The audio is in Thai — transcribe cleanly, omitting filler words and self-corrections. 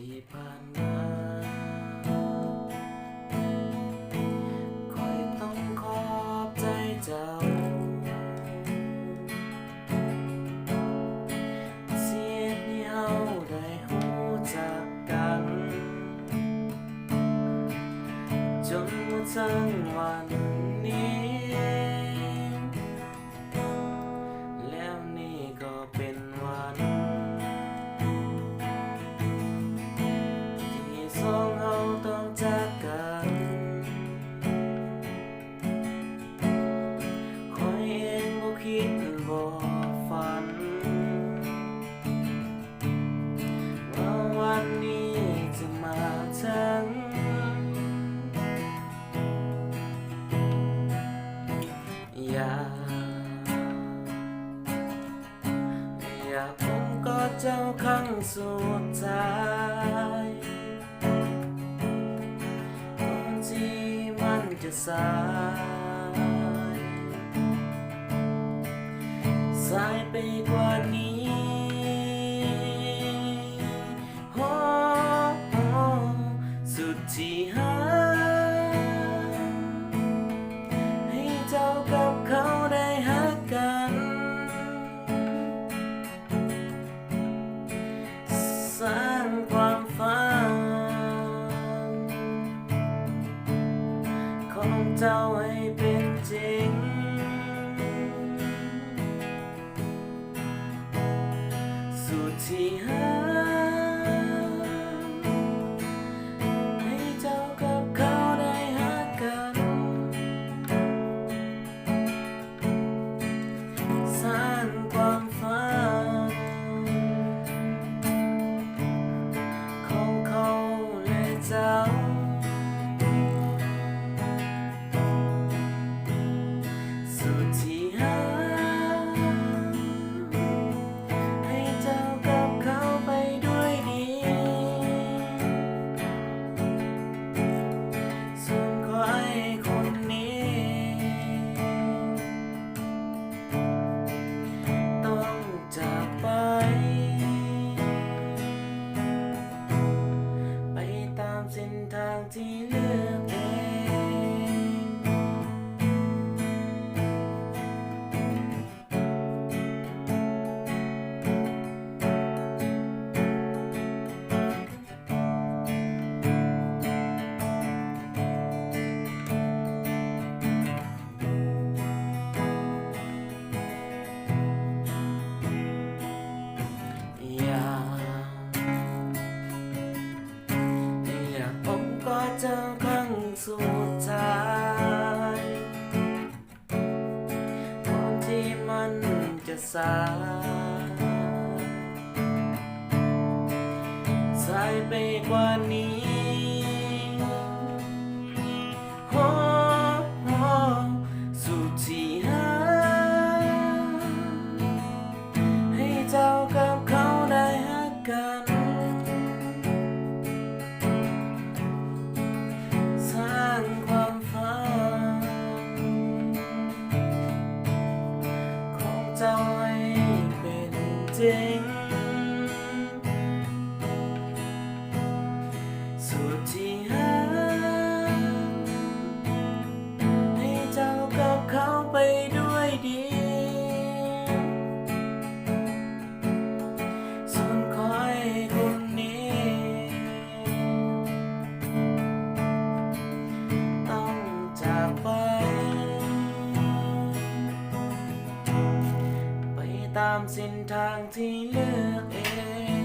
ที่ผ่านมาคอยต้องขอบใจเจ้าเสียที่เฮาได้รู้จักกันจนมาถึงวันนี้แล้วนี่ก็เป็นวันที่สองเฮาต้องจากกันคอยเองบ่คิดบ่ฝันว่าวันนี้จะมาถึงอยากผมก็เจ้าครั้งสุดท้ายก่อนที่มันจะสายไปกว่านี้โอ้สุดที่หาให้เจ้ากับเขาได้หักกันสร้างความฝันของเจ้าให้เป็นจริงสุดที่หาให้เจ้ากับเขาได้หักกันสร้างความฝันของเขาและเจ้าสุดที่หาให้เจ้ากับเขาไปด้วยดีส่วนใครคนนี้ต้องจากไปตามเส้นทางที่เลือกเองอยากผมก็เจ้าครั้งสุดท้ายก่อนที่มันจะสายไปกว่านี้โอ้สุดที่หาให้เจ้ากับเขาได้หักกันสร้างความฝันของเจ้าให้เป็นจริงสุดที่หาให้เจ้ากับเขาไปด้วยดีส่วนคอยคนนี้ต้องจากไปตามเส้นทางที่เลือกเอง